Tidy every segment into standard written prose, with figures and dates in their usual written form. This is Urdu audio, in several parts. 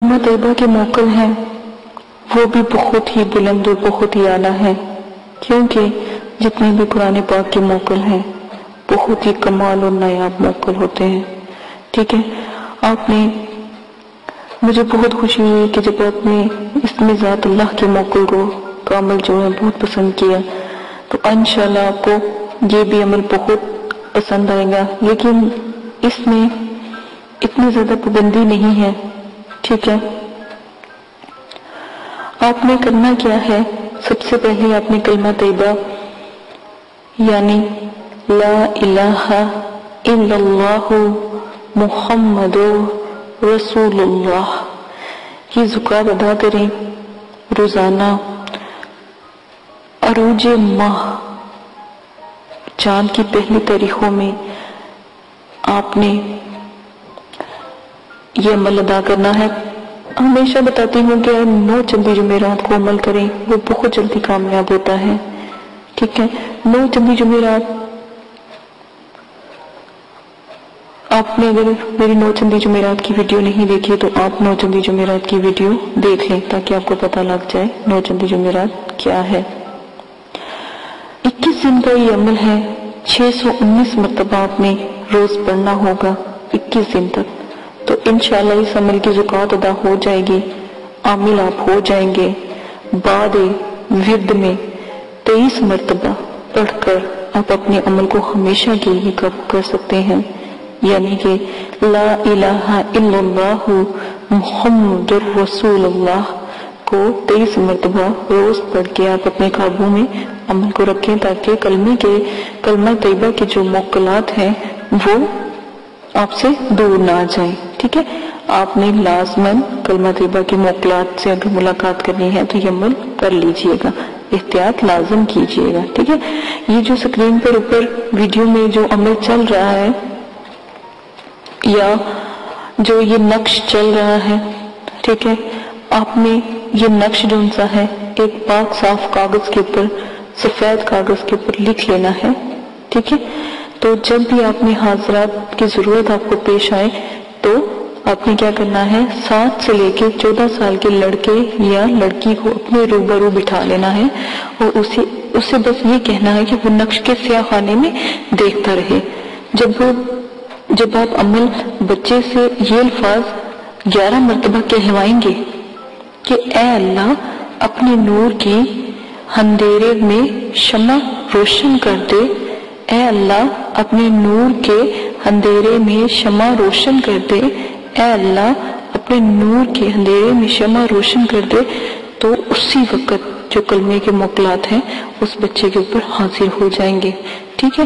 کلمہ طیبہ کے موکل ہیں وہ بھی بہت ہی بلند اور بہت ہی اعلیٰ ہیں، کیونکہ جتنے بھی قرآن پاک کے موکل ہیں بہت ہی کمال اور نایاب موکل ہوتے ہیں. ٹھیک ہے، آپ نے مجھے بہت خوشی ہوئی کہ جب آپ نے اس میں ذات اللہ کے موکل کو کامل جو ہے بہت پسند کیا، تو انشاءاللہ آپ کو یہ بھی عمل بہت پسند آئے گا. لیکن اس میں اتنی زیادہ پابندی نہیں ہے. ٹھیک ہے، آپ نے کرنا کیا ہے، سب سے پہلے آپ نے کلمہ طیبہ یعنی لا الہ الا اللہ محمد رسول اللہ یہ زکوٰۃ ادا کریں روزانہ. عروج ماہ چاند کی پہلی تاریخوں میں آپ نے یہ عمل ادا کرنا ہے. ہمیشہ بتاتی ہوں کہ 9 چندی جمعرات کو عمل کریں، وہ بہت جلدی کامیاب ہوتا ہے. ٹھیک ہے، 9 چندی جمعرات آپ نے اگر میری 9 چندی جمعرات کی ویڈیو نہیں دیکھی تو آپ 9 چندی جمعرات کی ویڈیو دیکھ لیں تاکہ آپ کو پتہ لگ جائے 9 چندی جمعرات کیا ہے. 21 دن کا یہ عمل ہے، 619 مرتبہ آپ نے روز پڑھنا ہوگا 21 دن تک. تو انشاءاللہ اس عمل کی زکوٰۃ ادا ہو جائے گی، عامل آپ ہو جائیں گے. بعد ورد میں 23 مرتبہ پڑھ کر آپ اپنے عمل کو ہمیشہ کے لیے کر سکتے ہیں. یعنی کہ لا الہ الا اللہ محمد رسول اللہ کو 23 مرتبہ روز پڑھ کے آپ اپنے قابو میں عمل کو رکھیں تاکہ کلمہ طیبہ کے جو موکلات ہیں وہ آپ سے دور نہ جائیں. ٹھیک ہے، آپ نے لازماً کلمہ طیبہ کے موکلات سے اگر ملاقات کرنی ہے تو یہ عمل کر لیجئے گا، احتیاط لازم کیجئے گا. ٹھیک ہے، یہ جو سکرین پر اوپر ویڈیو میں جو عمل چل رہا ہے یا جو یہ نقش چل رہا ہے، ٹھیک ہے، آپ نے یہ نقش جو سا ہے ایک پاک صاف کاغذ کے اوپر، سفید کاغذ کے اوپر لکھ لینا ہے. ٹھیک ہے، تو جب بھی آپ نے حاضرات کی ضرورت آپ کو پیش آئے تو آپ نے کیا کرنا ہے، 7 سے لے کے 14 سال کے لڑکے یا لڑکی کو اپنے روبرو بٹھا لینا ہے اور اسے بس یہ کہنا ہے کہ وہ نقش کے سیاہ خانے میں دیکھتا رہے. جب آپ عمل بچے سے یہ الفاظ 11 مرتبہ کہوائیں گے کہ اے اللہ اپنے نور کی اندھیرے میں شمع روشن کر دے، اے اللہ اپنے نور کے اندھیرے میں شمع روشن کر دے، اے اللہ اپنے نور کے اندھیرے میں شمع روشن کر دے، تو اسی وقت جو کلمے کے موکلات ہیں اس بچے کے اوپر حاضر ہو جائیں گے. ٹھیک ہے،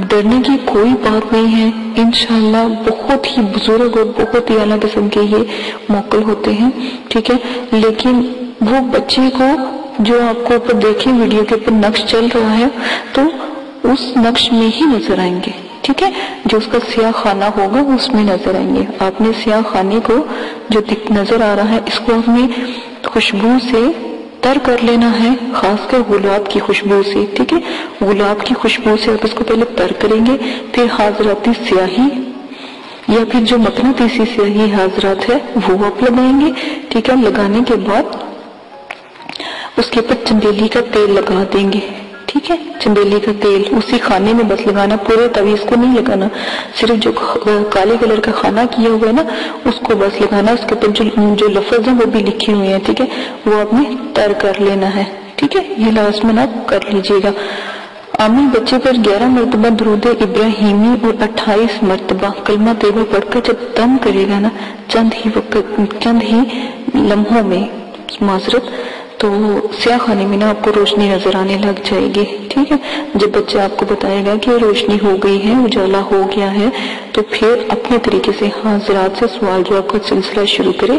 ڈرنے کی کوئی بات نہیں ہے. انشاءاللہ بہت ہی بزرگ اور بہت ہی اعلیٰ قسم کے یہ موکل ہوتے ہیں. ٹھیک ہے، لیکن وہ بچے کو جو آپ کو اوپر دیکھیں ویڈیو کے اوپر نقش چل رہا ہے تو اس نقش میں ہی نظر آئیں گے. ٹھیک ہے، جو اس کا سیاہ خانہ ہوگا اس میں نظر آئیں گے. آپ نے سیاہ خانے کو جو نظر آ رہا ہے اس کو آپ نے خوشبو سے تر کر لینا ہے، خاص کر گلاب کی خوشبو سے. ٹھیک ہے، گلاب کی خوشبو سے آپ اس کو پہلے تر کریں گے، پھر حاضراتی سیاہی یا پھر جو مقناطیسی سیاہی حاضرات ہے وہ آپ لگائیں گے. ٹھیک ہے، لگانے کے بعد اس کے اوپر چنبیلی کا تیل لگا دیں گے. ٹھیک ہے، چنبیلی کا تیل اسی خانے میں بس لگانا، پورے تعویذ کو نہیں لگانا، صرف جو کالے کلر کا خانہ کیا ہوا ہے نا اس کو بس لگانا. اس کے اوپر جو لفظ ہیں وہ بھی لکھے ہوئے ہیں. ٹھیک ہے، وہ آپ نے تر کر لینا ہے. ٹھیک ہے، یہ لازماً آپ کر لیجئے گا. عامل بچے پر 11 مرتبہ درود ابراہیمی اور 28 مرتبہ کلمہ طیبہ پڑھ کر جب دم کرے گا نا چند ہی لمحوں میں معذرت تو سیاہ خانے میں نا آپ کو روشنی نظر آنے لگ جائے گی. ٹھیک ہے، جب بچہ آپ کو بتائے گا کہ روشنی ہو گئی ہے، اجالا ہو گیا ہے، تو پھر اپنے طریقے سے حاضرات سے سوال جواب کا سلسلہ شروع کرے.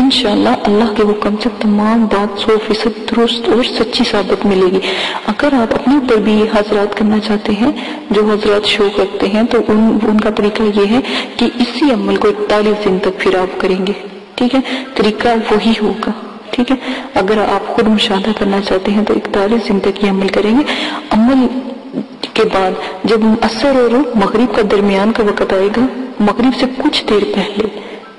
انشاءاللہ اللہ کے حکم سے تمام بات 100% درست اور سچی ثابت ملے گی. اگر آپ اپنے اوپر بھی حاضرات کرنا چاہتے ہیں، جو حضرات شوق رکھتے ہیں، تو ان کا طریقہ یہ ہے کہ اسی عمل کو 41 دن تک پھر آپ کریں گے. ٹھیک ہے، طریقہ وہی ہوگا. ٹھیک ہے، اگر آپ خود مشاہدہ کرنا چاہتے ہیں تو 41 دن تک یہ عمل کریں گے. عمل کے بعد جب عصر اور مغرب کا درمیان کا وقت آئے گا، مغرب سے کچھ دیر پہلے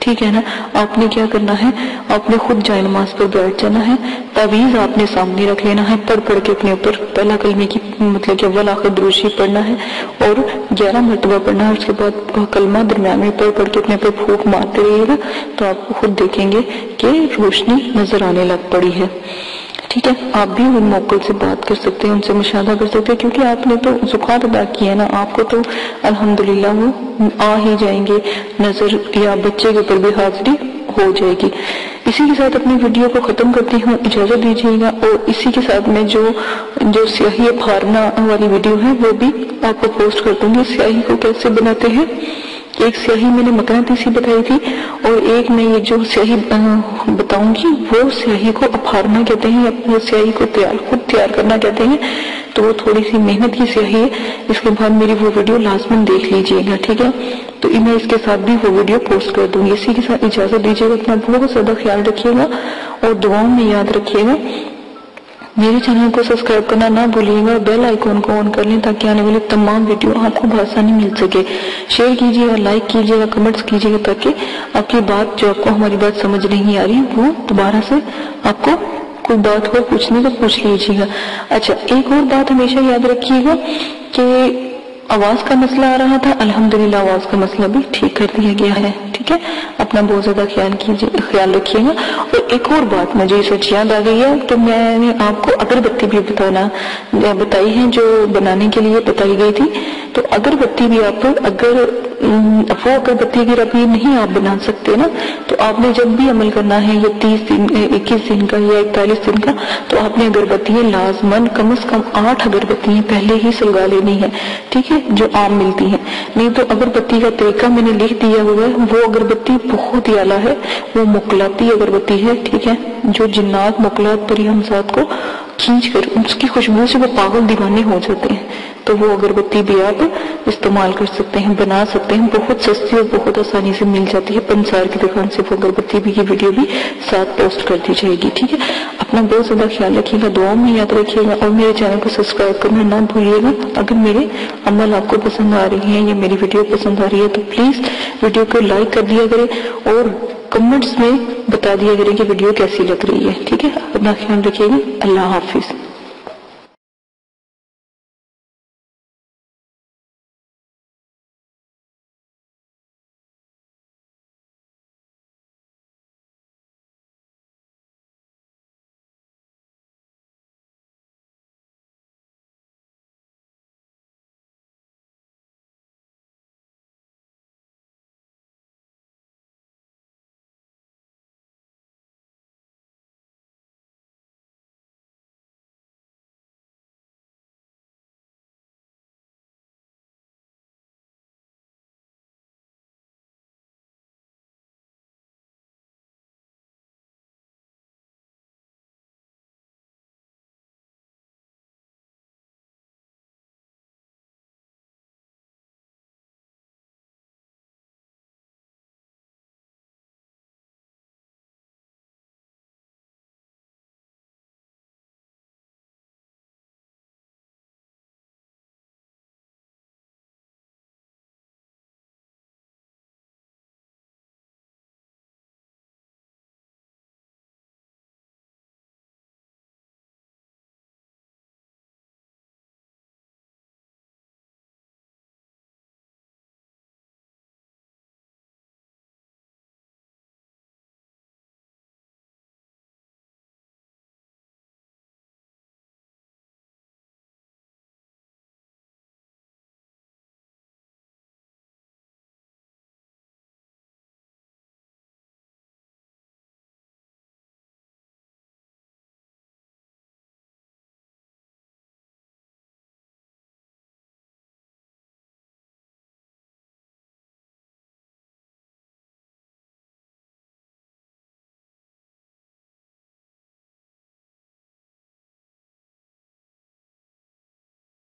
ٹھیک ہے نا. آپ نے کیا کرنا ہے, آپ نے خود جائے نماز پر بیٹھ جانا ہے, تعویذ آپ نے سامنے رکھ لینا ہے, پڑھ پڑھ کے اپنے اوپر پہلا کلمے کی مطلب کہ اول آخر درود شریف پڑھنا ہے اور 11 مرتبہ پڑھنا ہے. اس کے بعد کلمہ درمیان میں پڑھ پڑھ کے اپنے اوپر پھونک مارتے رہیے گا, تو آپ کو خود دیکھیں گے کہ روشنی نظر آنے لگ پڑی ہے. ٹھیک ہے, آپ بھی ان موکل سے بات کر سکتے ہیں, ان سے مشاہدہ کر سکتے ہیں, کیونکہ آپ نے تو زکوٰۃ ادا کی ہے نا, آپ کو تو الحمدللہ وہ آ ہی جائیں گے نظر, یا بچے کے اوپر بھی حاضری ہو جائے گی. اسی کے ساتھ اپنی ویڈیو کو ختم کرتی ہوں, اجازت دیجیے گا. اور اسی کے ساتھ میں جو سیاہی پھاڑنا والی ویڈیو ہے وہ بھی آپ کو پوسٹ کر دوں گی. سیاہی کو کیسے بناتے ہیں, ایک سیاہی میں نے مقناطیسی بتائی تھی, اور ایک میں یہ جو سیاہی بتاؤں گی وہ سیاہی کو اپھارنا کہتے ہیں, یا سیاہی کو خود تیار کرنا کہتے ہیں. تو وہ تھوڑی سی محنت کی سیاہی ہے. اس کے بعد میری وہ ویڈیو لازماً دیکھ لیجئے گا, ٹھیک ہے. تو میں اس کے ساتھ بھی وہ ویڈیو پوسٹ کر دوں گی. اسی کے ساتھ اجازت دیجیے گا, اپنا بہت زیادہ خیال رکھیے گا اور دعاؤں میں یاد رکھیے گا. میرے چینل کو سبسکرائب کرنا نہ بھولیے گا, بیل آئیکن کو آن کر لیں تاکہ آنے والی تمام ویڈیو آپ کو بآسانی مل سکے. شیئر کیجیے گا, لائک کیجیے گا, کمنٹس کیجیے گا, تاکہ آپ کی بات جو آپ کو ہماری بات سمجھ نہیں آ رہی وہ دوبارہ سے آپ کو کوئی بات ہو پوچھنے کا پوچھ لیجیے گا. اچھا, ایک اور بات ہمیشہ یاد رکھیے گا کہ آواز کا مسئلہ آ رہا تھا, الحمدللہ آواز کا مسئلہ بھی ٹھیک کر دیا گیا ہے. ٹھیک ہے, اپنا بہت زیادہ خیال رکھیے گا. اور ایک اور بات مجھے سچ یاد آ گئی ہے, تو میں نے آپ کو اگربتی بھی بتائی ہے جو بنانے کے لیے بتائی گئی تھی. تو اگربتی بھی آپ اگر وہ اگربتی اگر ابھی نہیں آپ بنا سکتے نا, تو آپ نے جب بھی عمل کرنا ہے یہ 30 دن 21 دن کا یا 41 دن کا, تو آپ نے اگربتیاں لازماً کم از کم 8 اگربتیاں پہلے ہی سلگا لینی ہے. ٹھیک ہے, جو عام ملتی ہیں. نہیں تو اگربتی کا طریقہ میں نے لکھ دیا ہوا ہے, وہ اگربتی بہت ہی اعلیٰ ہے, وہ مقلاتی اگربتی ہے. ٹھیک ہے, جو جنات مقلات پری ہمسات کو کھینچ کر اس کی خوشبو سے وہ پاگل دیوانے ہو جاتے ہیں. تو وہ اگربتی بھی آپ استعمال کر سکتے ہیں, بنا سکتے ہیں. بہت سستی اور بہت آسانی سے مل جاتی ہے پنسار کی دکان سے. وہ اگربتی بھی کی ویڈیو بھی ساتھ پوسٹ کر دی جائے گی. ٹھیک ہے, اپنا بہت زیادہ خیال رکھیے گا, دعاؤں میں یاد رکھیے گا, اور میرے چینل کو سبسکرائب کرنا نہ بھولیے گا. اگر میرے عمل آپ کو پسند آ رہی ہیں یا میری ویڈیو پسند آ رہی ہے تو پلیز ویڈیو کو لائک کر دیا کریں اور کمنٹس میں بتا دیا کریں کہ ویڈیو کیسی لگ رہی ہے. ٹھیک ہے, اپنا خیال رکھیے گا. اللہ حافظ.